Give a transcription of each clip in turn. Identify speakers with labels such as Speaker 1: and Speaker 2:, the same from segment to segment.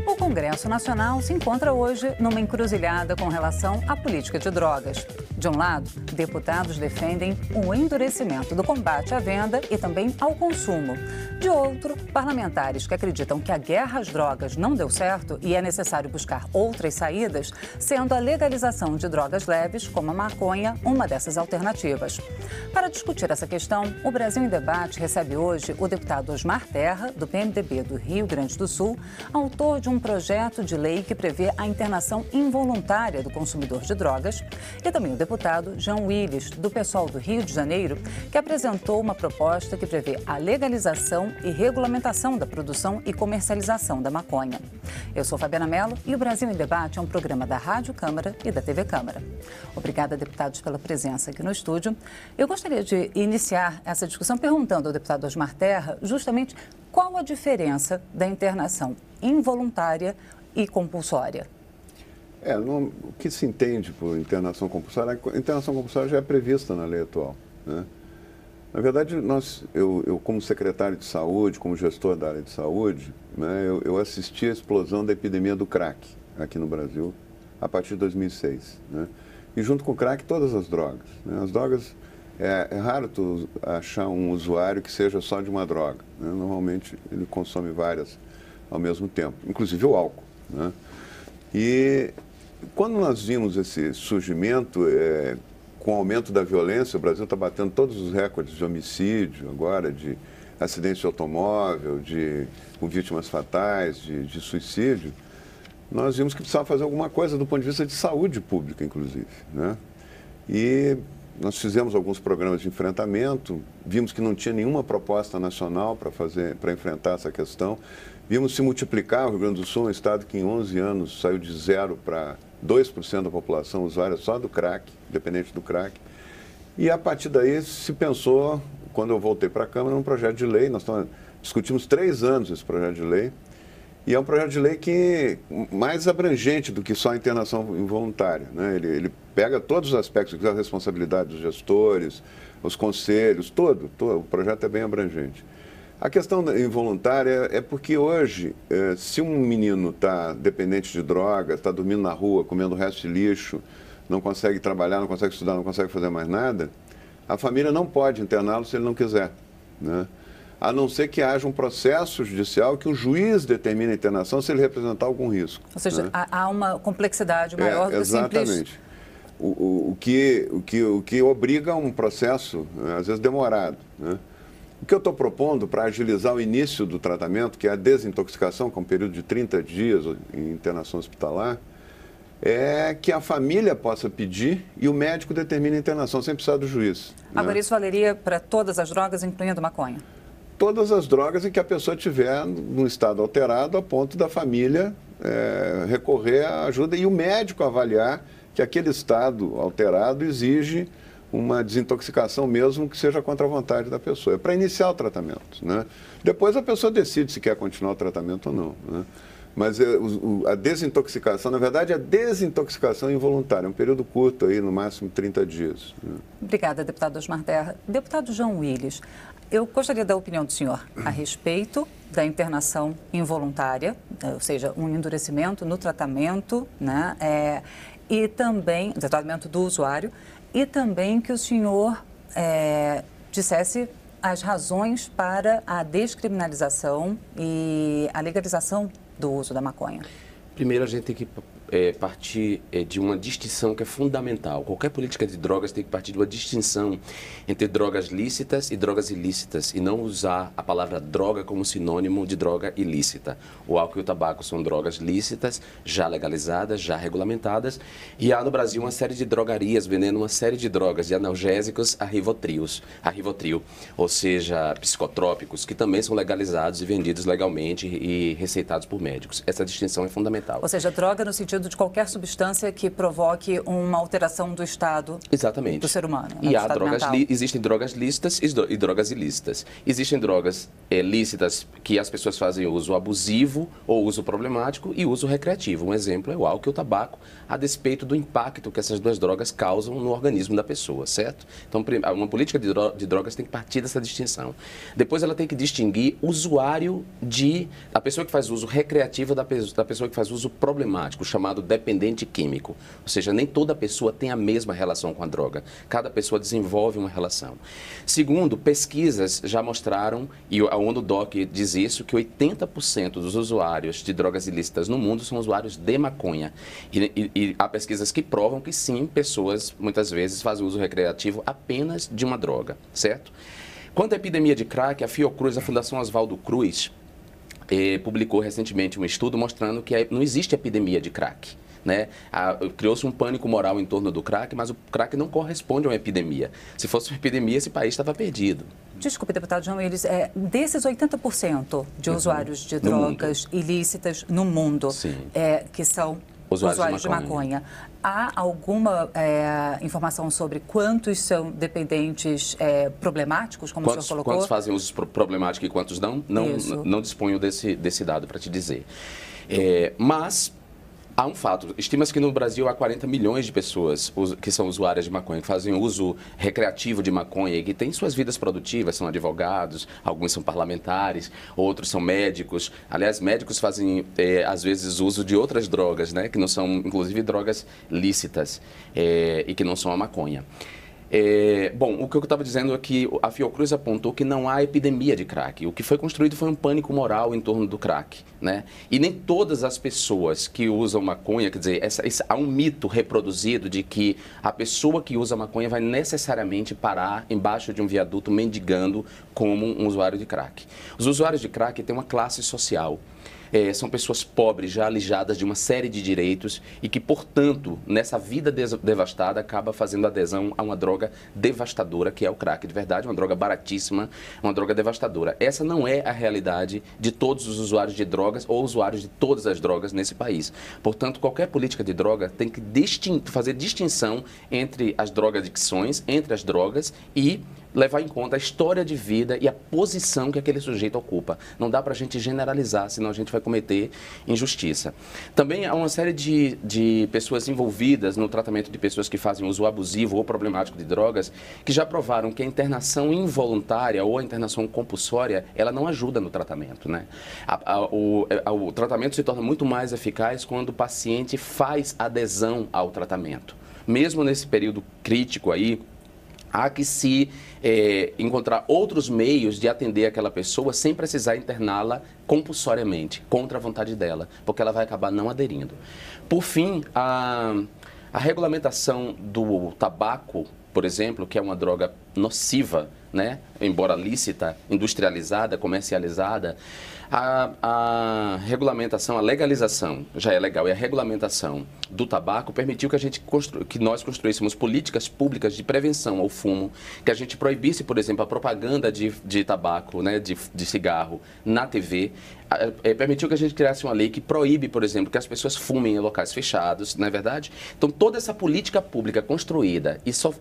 Speaker 1: O Congresso Nacional se encontra hoje numa encruzilhada com relação à política de drogas. De um lado, deputados defendem o endurecimento do combate à venda e também ao consumo. De outro, parlamentares que acreditam que a guerra às drogas não deu certo e é necessário buscar outras saídas, sendo a legalização de drogas leves, como a maconha, uma dessas alternativas. Para discutir essa questão, o Brasil em Debate recebe hoje o deputado Osmar Terra, do PMDB do Rio Grande do Sul, autor de um projeto de lei que prevê a internação involuntária do consumidor de drogas, e também o deputado João Willis, do PSOL do Rio de Janeiro, que apresentou uma proposta que prevê a legalização e regulamentação da produção e comercialização da maconha. Eu sou Fabiana Mello e o Brasil em Debate é um programa da Rádio Câmara e da TV Câmara. Obrigada, deputados, pela presença aqui no estúdio. Eu gostaria de iniciar essa discussão perguntando ao deputado Osmar Terra justamente qual a diferença da internação involuntária e compulsória.
Speaker 2: O que se entende por internação compulsória, a internação compulsória já é prevista na lei atual, né? Na verdade, eu como secretário de saúde, como gestor da área de saúde, né, eu assisti a explosão da epidemia do crack aqui no Brasil a partir de 2006, né? E junto com o crack, todas as drogas, né? As drogas, é raro tu achar um usuário que seja só de uma droga, né? Normalmente ele consome várias ao mesmo tempo, inclusive o álcool, né? E quando nós vimos esse surgimento, com o aumento da violência, o Brasil está batendo todos os recordes de homicídio agora, de acidente de automóvel, com vítimas fatais, de suicídio, nós vimos que precisava fazer alguma coisa do ponto de vista de saúde pública, inclusive, né? E nós fizemos alguns programas de enfrentamento, vimos que não tinha nenhuma proposta nacional para enfrentar essa questão. Vimos se multiplicar o Rio Grande do Sul, um estado que em 11 anos saiu de 0 para 2% da população usuária só do crack, dependente do crack. E a partir daí se pensou, quando eu voltei para a Câmara, num projeto de lei. Nós discutimos 3 anos esse projeto de lei. E é um projeto de lei que mais abrangente do que só a internação involuntária, né? Ele pega todos os aspectos, a responsabilidade dos gestores, os conselhos, todo. O projeto é bem abrangente. A questão involuntária é porque hoje, se um menino está dependente de drogas, está dormindo na rua, comendo o resto de lixo, não consegue trabalhar, não consegue estudar, não consegue fazer mais nada, a família não pode interná-lo se ele não quiser, né? A não ser que haja um processo judicial que o juiz determine a internação se ele representar algum risco.
Speaker 1: Ou seja, né? Há uma complexidade maior do que simples...
Speaker 2: Exatamente. O que obriga a um processo, às vezes, demorado, né? O que eu estou propondo para agilizar o início do tratamento, que é a desintoxicação, com um período de 30 dias em internação hospitalar, é que a família possa pedir e o médico determine a internação, sem precisar do juiz.
Speaker 1: Agora,
Speaker 2: né?
Speaker 1: Isso valeria para todas as drogas, incluindo maconha?
Speaker 2: Todas as drogas em que a pessoa estiver num estado alterado, a ponto da família recorrer à ajuda e o médico avaliar que aquele estado alterado exige uma desintoxicação mesmo que seja contra a vontade da pessoa. É para iniciar o tratamento, né? Depois a pessoa decide se quer continuar o tratamento ou não, né? Mas a desintoxicação, na verdade, a desintoxicação involuntária, é um período curto, aí, no máximo 30 dias. Né?
Speaker 1: Obrigada, deputado Osmar Terra. Deputado João Willis, eu gostaria da opinião do senhor a respeito da internação involuntária, ou seja, um endurecimento no tratamento, né? E também, do tratamento do usuário, e também que o senhor dissesse as razões para a descriminalização e a legalização do uso da maconha.
Speaker 3: Primeiro, a gente tem que partir de uma distinção que é fundamental. Qualquer política de drogas tem que partir de uma distinção entre drogas lícitas e drogas ilícitas, e não usar a palavra droga como sinônimo de droga ilícita. O álcool e o tabaco são drogas lícitas, já legalizadas, já regulamentadas, e há no Brasil uma série de drogarias vendendo uma série de drogas, de analgésicos a Rivotril, ou seja, psicotrópicos, que também são legalizados e vendidos legalmente e receitados por médicos. Essa distinção é fundamental.
Speaker 1: Ou seja, droga no sentido sentido de qualquer substância que provoque uma alteração do estado do ser humano.
Speaker 3: E há existem drogas lícitas e drogas ilícitas. Existem drogas lícitas que as pessoas fazem uso abusivo ou uso problemático e uso recreativo. Um exemplo é o álcool e o tabaco, a despeito do impacto que essas duas drogas causam no organismo da pessoa, certo? Então, uma política de drogas tem que partir dessa distinção. Depois ela tem que distinguir usuário a pessoa que faz uso recreativo da pessoa que faz uso problemático, chamado dependente químico. Ou seja, nem toda pessoa tem a mesma relação com a droga. Cada pessoa desenvolve uma relação. Segundo, pesquisas já mostraram, e a ONU Doc diz isso, que 80% dos usuários de drogas ilícitas no mundo são usuários de maconha. E há pesquisas que provam que sim, pessoas muitas vezes fazem uso recreativo apenas de uma droga, certo? Quanto à epidemia de crack, a Fiocruz, a Fundação Oswaldo Cruz, publicou recentemente um estudo mostrando que não existe epidemia de crack. Né? Criou-se um pânico moral em torno do crack, mas o crack não corresponde a uma epidemia. Se fosse uma epidemia, esse país estava perdido.
Speaker 1: Desculpe, deputado João Willis, desses 80% de usuários de drogas ilícitas no mundo, que são usuários de maconha, há alguma informação sobre quantos são dependentes problemáticos, como o senhor colocou?
Speaker 3: Quantos fazem uso problemático e quantos não? Não disponho desse dado para te dizer. Mas há um fato, estima-se que no Brasil há 40 milhões de pessoas que são usuárias de maconha, que fazem uso recreativo de maconha e que têm suas vidas produtivas, são advogados, alguns são parlamentares, outros são médicos. Aliás, médicos fazem, às vezes, uso de outras drogas, né, que não são, inclusive, drogas lícitas e que não são a maconha. Bom, o que eu estava dizendo é que a Fiocruz apontou que não há epidemia de crack. O que foi construído foi um pânico moral em torno do crack, né? E nem todas as pessoas que usam maconha, quer dizer, há um mito reproduzido de que a pessoa que usa maconha vai necessariamente parar embaixo de um viaduto mendigando como um usuário de crack. Os usuários de crack têm uma classe social. São pessoas pobres, já alijadas de uma série de direitos e que, portanto, nessa vida devastada, acaba fazendo adesão a uma droga devastadora, que é o crack. De verdade, uma droga baratíssima, uma droga devastadora. Essa não é a realidade de todos os usuários de drogas ou usuários de todas as drogas nesse país. Portanto, qualquer política de droga tem que fazer distinção entre as drogadicções, entre as drogas e levar em conta a história de vida e a posição que aquele sujeito ocupa. Não dá para a gente generalizar, senão a gente vai cometer injustiça. Também há uma série de pessoas envolvidas no tratamento de pessoas que fazem uso abusivo ou problemático de drogas, que já provaram que a internação involuntária ou a internação compulsória, ela não ajuda no tratamento, né? O tratamento se torna muito mais eficaz quando o paciente faz adesão ao tratamento. Mesmo nesse período crítico aí, há que se encontrar outros meios de atender aquela pessoa sem precisar interná-la compulsoriamente, contra a vontade dela, porque ela vai acabar não aderindo. Por fim, a regulamentação do tabaco, por exemplo, que é uma droga nociva, né? Embora lícita, industrializada, comercializada, a regulamentação, a legalização já é legal, e a regulamentação do tabaco permitiu que nós construíssemos políticas públicas de prevenção ao fumo, que a gente proibisse, por exemplo, a propaganda de tabaco, né, de cigarro na TV, permitiu que a gente criasse uma lei que proíbe, por exemplo, que as pessoas fumem em locais fechados, não é verdade? Então, toda essa política pública construída, e só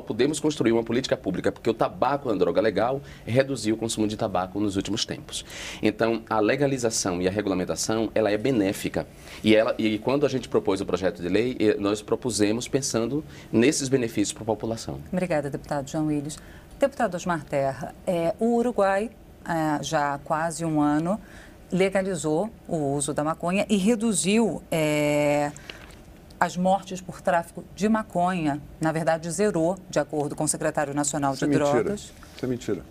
Speaker 3: podemos construir uma política pública porque o tabaco é uma droga legal, reduziu o consumo de tabaco nos últimos tempos. Então, a legalização e a regulamentação, ela é benéfica. E quando a gente propôs o projeto de lei, nós propusemos pensando nesses benefícios para a população.
Speaker 1: Obrigada, deputado João Willis. Deputado Osmar Terra, o Uruguai, já há quase um ano, legalizou o uso da maconha e reduziu as mortes por tráfico de maconha. Na verdade, zerou, de acordo com o secretário nacional de Drogas.
Speaker 2: Isso é mentira.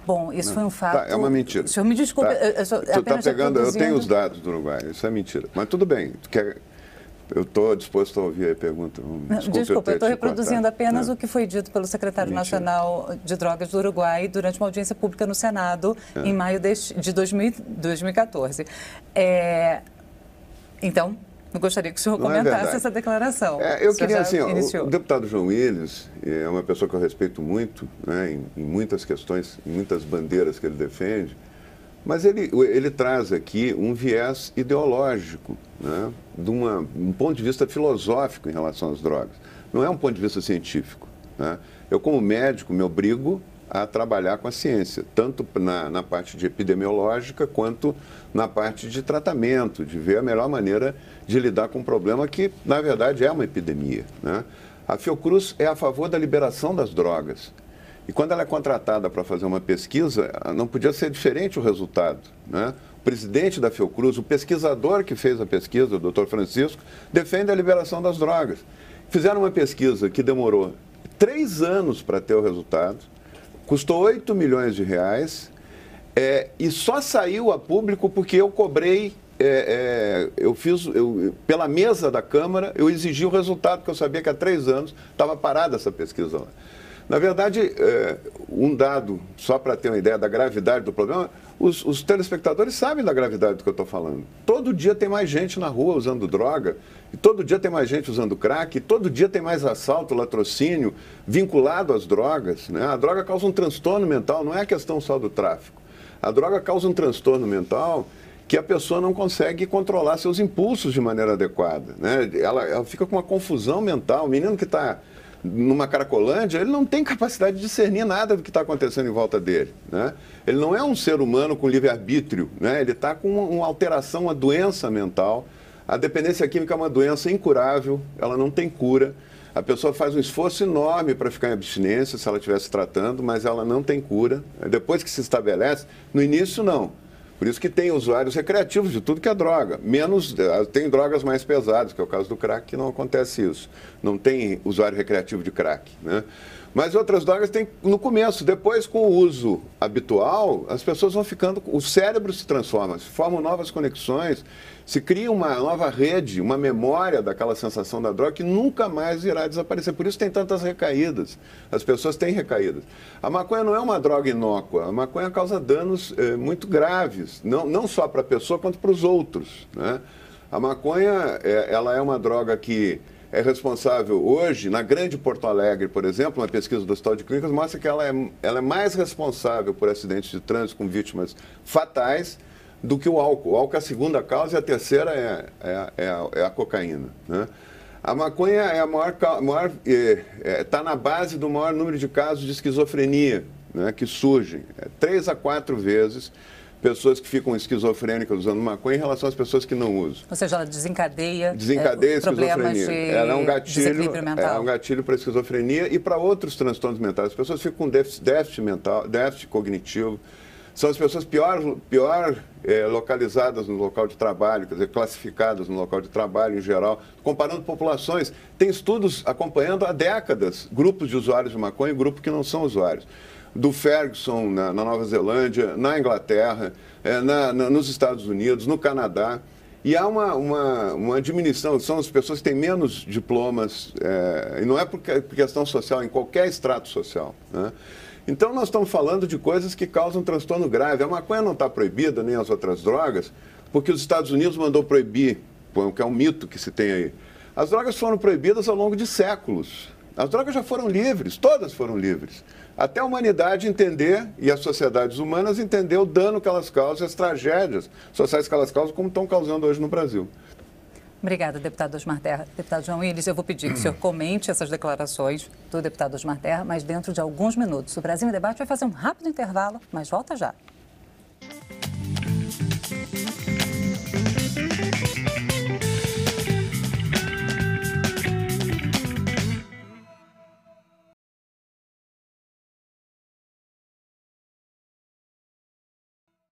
Speaker 1: Bom, isso foi um fato...
Speaker 2: É uma mentira.
Speaker 1: O senhor me desculpe,
Speaker 2: eu tenho os dados do Uruguai, isso é mentira. Mas tudo bem, eu estou disposto a ouvir a pergunta.
Speaker 1: Desculpa, eu estou reproduzindo apenas o que foi dito pelo secretário nacional de Drogas do Uruguai durante uma audiência pública no Senado em maio de 2014. Então, eu gostaria que o senhor comentasse essa declaração.
Speaker 2: Eu queria, assim, o deputado João Willis é uma pessoa que eu respeito muito, né, em muitas questões, em muitas bandeiras que ele defende, Mas ele traz aqui um viés ideológico, né, de um ponto de vista filosófico em relação às drogas. Não é um ponto de vista científico, né? Eu, como médico, me obrigo a trabalhar com a ciência, tanto na parte de epidemiológica quanto na parte de tratamento, de ver a melhor maneira de lidar com um problema que, na verdade, é uma epidemia, né? A Fiocruz é a favor da liberação das drogas. E quando ela é contratada para fazer uma pesquisa, não podia ser diferente o resultado, né? O presidente da Fiocruz, o pesquisador que fez a pesquisa, o Dr. Francisco, defende a liberação das drogas. Fizeram uma pesquisa que demorou 3 anos para ter o resultado, custou 8 milhões de reais, e só saiu a público porque eu cobrei, pela mesa da Câmara, eu exigi o resultado, porque eu sabia que há 3 anos estava parada essa pesquisa lá. Na verdade, um dado, só para ter uma ideia da gravidade do problema, os telespectadores sabem da gravidade do que eu estou falando. Todo dia tem mais gente na rua usando droga, e todo dia tem mais gente usando crack, e todo dia tem mais assalto, latrocínio vinculado às drogas, né? A droga causa um transtorno mental, não é questão só do tráfico. A droga causa um transtorno mental que a pessoa não consegue controlar seus impulsos de maneira adequada, né? Ela fica com uma confusão mental. O menino que está numa Cracolândia, ele não tem capacidade de discernir nada do que está acontecendo em volta dele, né? Ele não é um ser humano com livre-arbítrio, né? Ele está com uma alteração, uma doença mental. A dependência química é uma doença incurável, ela não tem cura. A pessoa faz um esforço enorme para ficar em abstinência, se ela estivesse tratando, mas ela não tem cura. Depois que se estabelece, no início não. Por isso que tem usuários recreativos de tudo que é droga. Tem drogas mais pesadas, que é o caso do crack, que não acontece isso. Não tem usuário recreativo de crack, né? Mas outras drogas tem no começo. Depois, com o uso habitual, as pessoas vão ficando... O cérebro se transforma, se formam novas conexões, se cria uma nova rede, uma memória daquela sensação da droga que nunca mais irá desaparecer. Por isso tem tantas recaídas. As pessoas têm recaídas. A maconha não é uma droga inócua. A maconha causa danos muito graves, não só para a pessoa, quanto para os outros, né? A maconha ela é uma droga que é responsável hoje, na Grande Porto Alegre, por exemplo, uma pesquisa do Hospital de Clínicas mostra que ela é mais responsável por acidentes de trânsito com vítimas fatais do que o álcool. O álcool é a segunda causa e a terceira é a cocaína, né? A maconha está na base do maior número de casos de esquizofrenia, né, que surgem. 3 a 4 vezes pessoas que ficam esquizofrênicas usando maconha em relação às pessoas que não usam.
Speaker 1: Ou seja, ela desencadeia
Speaker 2: a esquizofrenia. Ela é um gatilho para a esquizofrenia e para outros transtornos mentais. As pessoas ficam com déficit mental, déficit cognitivo. São as pessoas pior localizadas no local de trabalho, quer dizer, classificadas no local de trabalho em geral. Comparando populações, tem estudos acompanhando há décadas grupos de usuários de maconha e grupos que não são usuários. Do Ferguson, na Nova Zelândia, na Inglaterra, nos Estados Unidos, no Canadá. E há uma diminuição, são as pessoas que têm menos diplomas, e não é por questão social, em qualquer extrato social, né? Então, nós estamos falando de coisas que causam transtorno grave. A maconha não está proibida, nem as outras drogas, porque os Estados Unidos mandou proibir, que é um mito que se tem aí. As drogas foram proibidas ao longo de séculos. As drogas já foram livres, todas foram livres. Até a humanidade entender, e as sociedades humanas entender o dano que elas causam, as tragédias sociais que elas causam, como estão causando hoje no Brasil.
Speaker 1: Obrigada, deputado Osmar Terra. Deputado João Willis, eu vou pedir que o senhor comente essas declarações do deputado Osmar Terra, mas dentro de alguns minutos. O Brasil em Debate vai fazer um rápido intervalo, mas volta já.